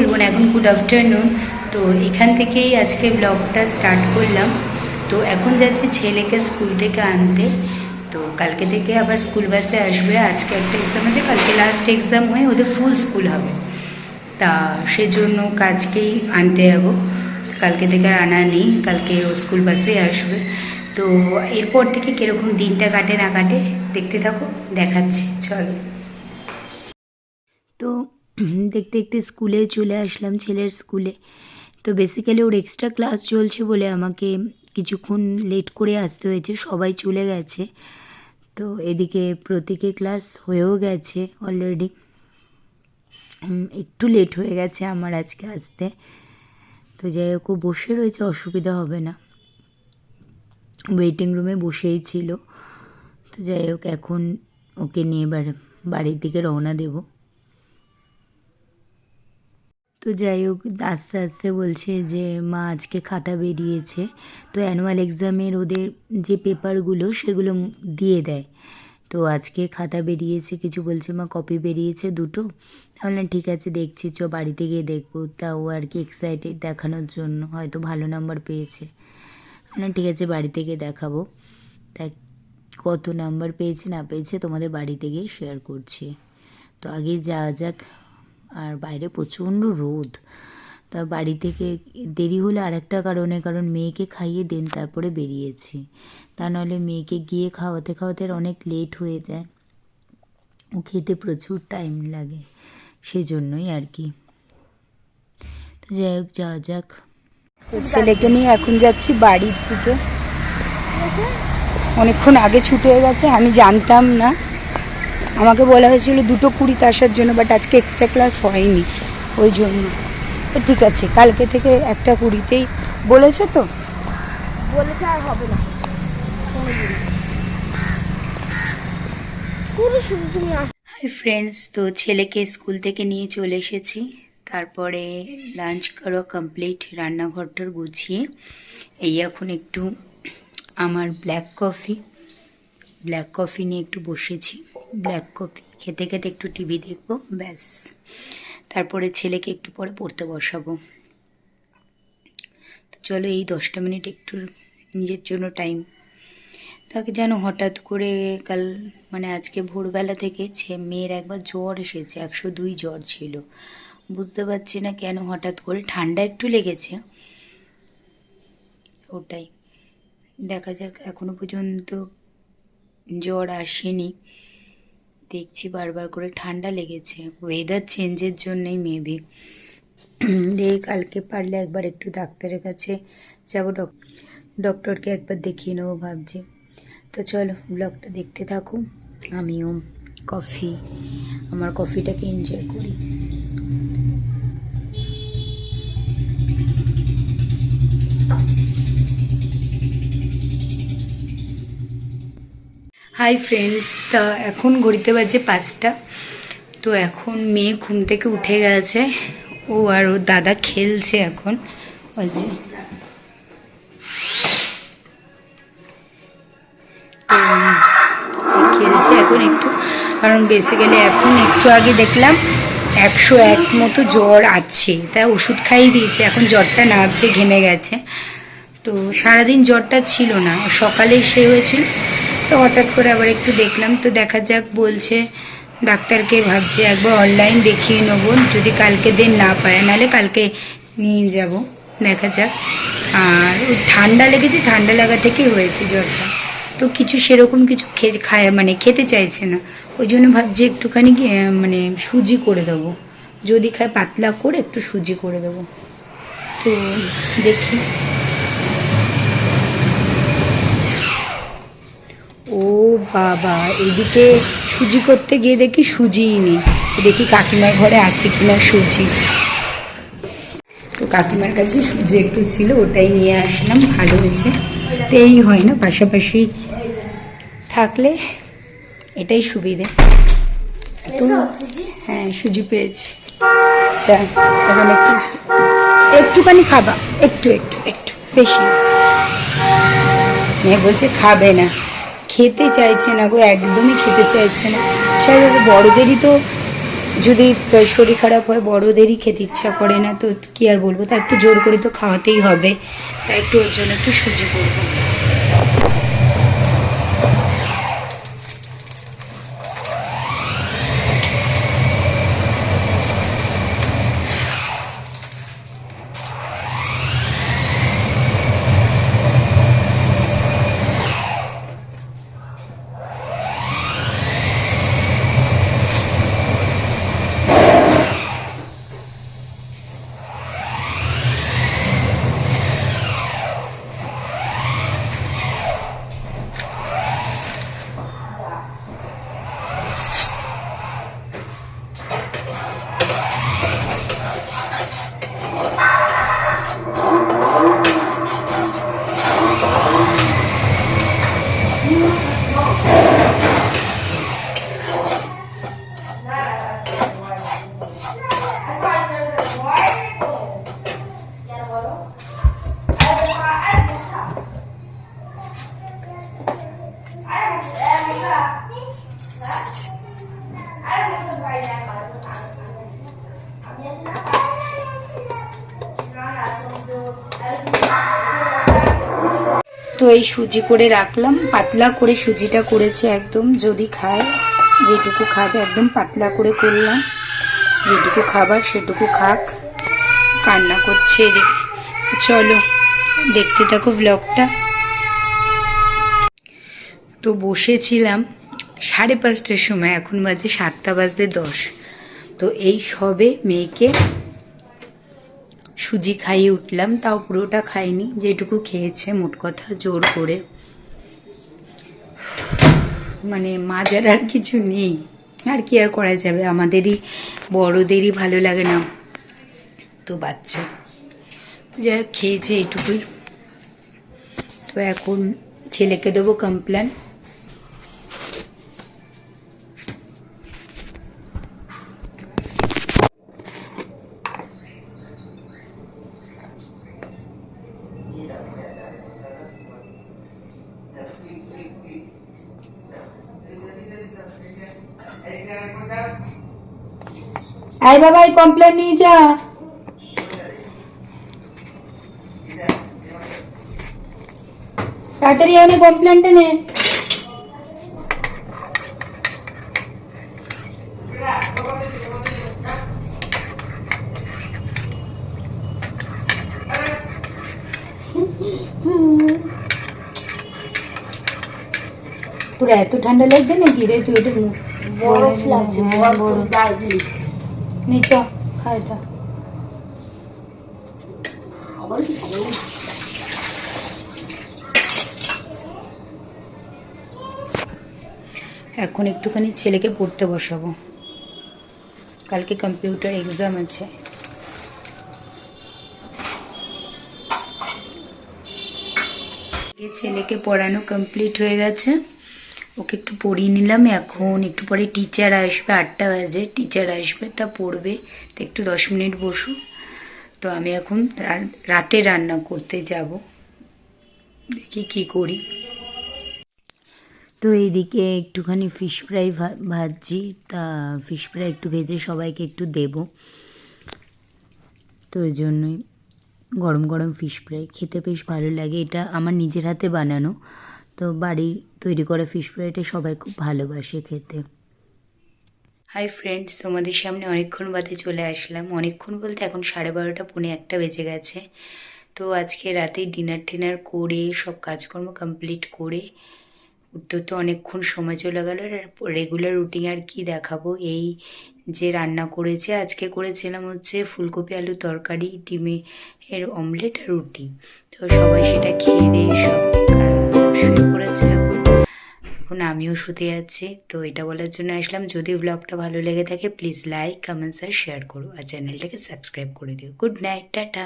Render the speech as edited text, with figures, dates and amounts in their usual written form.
বলবো না, এখন গুড আফটারনুন। তো এখান থেকেই আজকে ব্লগটা স্টার্ট করলাম। তো এখন যাচ্ছি ছেলেকে স্কুল থেকে আনতে। তো কালকে থেকে আবার স্কুল বাসে আসবে। আজকে একটা এক্সাম আছে, কালকে লাস্ট এক্সাম হয়ে ওদের ফুল স্কুল হবে। তা সেজন্য কাজকেই আনতে যাবো। কালকে থেকে আর আনা নেই, কালকে ও স্কুল বাসেই আসবে। তো এরপর থেকে কীরকম দিনটা কাটে না কাটে দেখতে থাকো, দেখাচ্ছি চলো। তো দেখতে দেখতে স্কুলে চলে আসলাম, ছেলের স্কুলে। তো বেসিক্যালি ওর এক্সট্রা ক্লাস চলছে বলে আমাকে কিছুক্ষণ লেট করে আসতে হয়েছে, সবাই চলে গেছে। তো এদিকে প্রতীকের ক্লাস হয়েও গেছে অলরেডি, একটু লেট হয়ে গেছে আমার আজকে আসতে। তো যাই হোক, ও বসে রয়েছে, অসুবিধা হবে না, ওয়েটিং রুমে বসেই ছিল। তো যাই হোক, এখন ওকে নিয়ে বাড়ির দিকে রওনা দেব। তো যাই হোক, আস্তে আস্তে বলছে যে মা আজকে খাতা বেরিয়েছে। তো অ্যানুয়াল এক্সামের ওদের যে পেপারগুলো সেগুলো দিয়ে দেয়। তো আজকে খাতা বেরিয়েছে, কিছু বলছে মা কপি বেরিয়েছে দুটো। তাহলে ঠিক আছে দেখছি, চ বাড়িতে গিয়ে দেখবো। তাও আর কি এক্সাইটেড দেখানোর জন্য, হয়তো ভালো নাম্বার পেয়েছে। ঠিক আছে বাড়িতে গিয়ে দেখাবো। তাই কত নাম্বার পেয়েছে না পেয়েছে তোমাদের বাড়িতে গিয়ে শেয়ার করছি। তো আগে যাওয়া যাক। আর বাইরে প্রচণ্ড রোদ। তা বাড়ি থেকে দেরি হলে আরেকটা কারণে, কারণ মেয়েকে খাইয়ে দেন তারপরে বেরিয়েছি। তা নাহলে মেয়েকে গিয়ে খাওয়াতে খাওয়াতে অনেক লেট হয়ে যায়, ও খেতে প্রচুর টাইম লাগে, সেজন্যই আর কি। তো যাই হোক, যাওয়া যাক। তো ছেলেকে নিয়ে এখন যাচ্ছি বাড়ির দিকে। অনেকক্ষণ আগে ছুটে হয়ে গেছে, আমি জানতাম না। আমাকে বলা হয়েছিল 2:20 আসার জন্য, বাট আজকে এক্সট্রা ক্লাস হয়নি ওই জন্য। তো ঠিক আছে, কালকে থেকে 1:20 বলেছে। তো বলেছে আর হবে না হাই ফ্রেন্ডস, তো ছেলেকে স্কুল থেকে নিয়ে চলে এসেছি। তারপরে লাঞ্চ করা কমপ্লিট, রান্নাঘরটার গুছিয়ে এই এখন একটু আমার ব্ল্যাক কফি নিয়ে একটু বসেছি। ব্ল্যাক কফি খেতে খেতে একটু টিভি দেখবো, ব্যাস। তারপরে ছেলেকে একটু পরে পড়তে বসাবো। তো চলো, এই 10টা মিনিট একটু নিজের জন্য টাইম। তাকে যেন হঠাৎ করে কাল আজকে ভোরবেলা থেকে মেয়ের একবার জ্বর এসেছে, 102 জ্বর ছিল। বুঝতে পারছি না কেন হঠাৎ করে, ঠান্ডা একটু লেগেছে, ওটাই। দেখা যাক, এখনো পর্যন্ত জ্বর আসেনি। দেখছি বারবার করে ঠান্ডা লেগেছে, ওয়েদার চেঞ্জের জন্যই মেবি। দেখি কালকে পারলে একবার একটু ডাক্তারের কাছে যাবো, ডক্টরকে একবার দেখিয়ে নেবো ভাবছি। তো চলো, ব্লগটা দেখতে থাকো, আমিও আমার কফিটাকে এনজয় করি। হাই ফ্রেন্ডস, তা এখন ঘড়িতে বাজে 5টা। তো এখন মেয়ে ঘুম থেকে উঠে গেছে, ও আর ওর দাদা খেলছে এখন। বাজে খেলছে এখন একটু, কারণ বেসিক্যালি এখন একটু আগে দেখলাম 101 মতো জ্বর আছে, তাই ওষুধ খাইয়ে দিয়েছে, এখন জ্বরটা নামছে, ঘেমে গেছে। তো সারাদিন জ্বরটা ছিল না, সকালেই সে হয়েছিল। তো হঠাৎ করে আবার একটু দেখলাম, তো দেখা যাক, বলছে ডাক্তারকে ভাবছে একবার অনলাইন দেখিয়ে নেবো, যদি কালকে দিন না পায়, নাহলে কালকে নিয়ে যাব, দেখা যাক। আর ওই ঠান্ডা লেগেছে, ঠান্ডা লাগা থেকেই হয়েছে জ্বরটা। তো কিছু সেরকম কিছু খেতে চাইছে না, ওই জন্য ভাবছি একটুখানি সুজি করে দেবো, যদি খায় পাতলা করে একটু সুজি করে দেবো। তো দেখি। ও বাবা, এদিকে সুজি করতে গিয়ে দেখি সুজিই নেই, দেখি কাকিমার ঘরে আছে কিনা সুজি। তো কাকিমার কাছে সুজি একটু ছিল, ওটাই নিয়ে আসলাম, ভালো হয়েছে। তো এই হয় না, পাশাপাশি থাকলে এটাই সুবিধে। তো হ্যাঁ, সুজি পেয়েছি। তা এখন একটুখানি খাবা, একটু বেশি। মেয়ে বলছে খাবে না, খেতে চাইছে না গো, একদমই খেতে চাইছে না। সেভাবে বড়দেরই তো যদি শরীর খারাপ হয় বড়োদেরই খেতে ইচ্ছা করে না, তো কি আর বলবো, তা একটু জোর করে তো খাওয়াতেই হবে, তাই একটু ওর জন্য একটু সুজি করবো। তো এই সুজি করে রাখলাম, পাতলা করে সুজিটা করেছে একদম, যদি খায় যেটুকু খাবে একদম পাতলা করে করলাম, যেটুকু খাবার সেটুকু খাক। কান্না করছে, চলো দেখতে থাকো ব্লগটা। তো বসেছিলাম 5:30টার সময়, এখন বাজে 7:10। তো এই সবে মেয়েকে সুজি খাইয়ে উঠলাম, তাও পুরোটা খাইনি, যেটুকু খেয়েছে মোট কথা জোর করে, মানে মাজার আর কিছু নেই, আর কি আর করা যাবে, আমাদেরই বড়োদেরই ভালো লাগে না, তো বাচ্চা যা খেয়েছে এইটুকুই। তো এখন ছেলেকে দেবো কমপ্লেন। আয় বাবা, এই কমপ্লেন নিয়ে যা। তাড়াতাড়ি আয় না, কমপ্লেনটা নে। তোর এত ঠান্ডা লাগছে নাকি রে? তুই এটা বরফ লাগছে, বরফ দার্জিলিং। নিচ খা এটা। এখন একটুখানি ছেলেকে পড়তে বসাবো, কালকে কম্পিউটার এক্সাম আছে। ছেলেকে পড়ানো কমপ্লিট হয়ে গেছে, ওকে একটু পড়িয়ে নিলাম। এখন একটু পরে টিচার আসবে, 8টা বাজে টিচার আসবে, তা পড়বে, তো একটু 10 মিনিট বসু। তো আমি এখন রাতে রান্না করতে যাব, দেখি কি করি। তো এইদিকে একটুখানি ফিশ ফ্রাই ভাজছি, তা ফিশ ফ্রাই একটু ভেজে সবাইকে একটু দেব, তো ওই জন্যই গরম গরম ফিশ ফ্রাই খেতে বেশ ভালো লাগে। এটা আমার নিজের হাতে বানানো, তো বাড়ির তৈরি করা ফিশ ফ্রাইটা সবাই খুব ভালোবাসে খেতে। হাই ফ্রেন্ডস, তোমাদের সামনে অনেকক্ষণ বাদে চলে আসলাম, অনেকক্ষণ বলতে এখন 12:30 পৌনে 1টা বেজে গেছে। তো আজকে রাতে ডিনার টিনার করে সব কাজকর্ম কমপ্লিট করে উঠতে তো অনেকক্ষণ সময় চলে গেল। রেগুলার রুটিন আর কি দেখাবো, এই যে রান্না করেছে আজকে, করেছিলাম হচ্ছে ফুলকপি আলু তরকারি, ডিমের অমলেট আর রুটি। তো সবাই সেটা খেয়ে দিয়ে সব শুয়ে পড়েছে, এখন আমিও শুতে যাচ্ছি। তো এটা বলার জন্য আসলাম, যদি ব্লগটা ভালো লেগে থাকে প্লিজ লাইক কমেন্টস আর শেয়ার করো, আর চ্যানেলটাকে সাবস্ক্রাইব করে দিও। Good night, tata.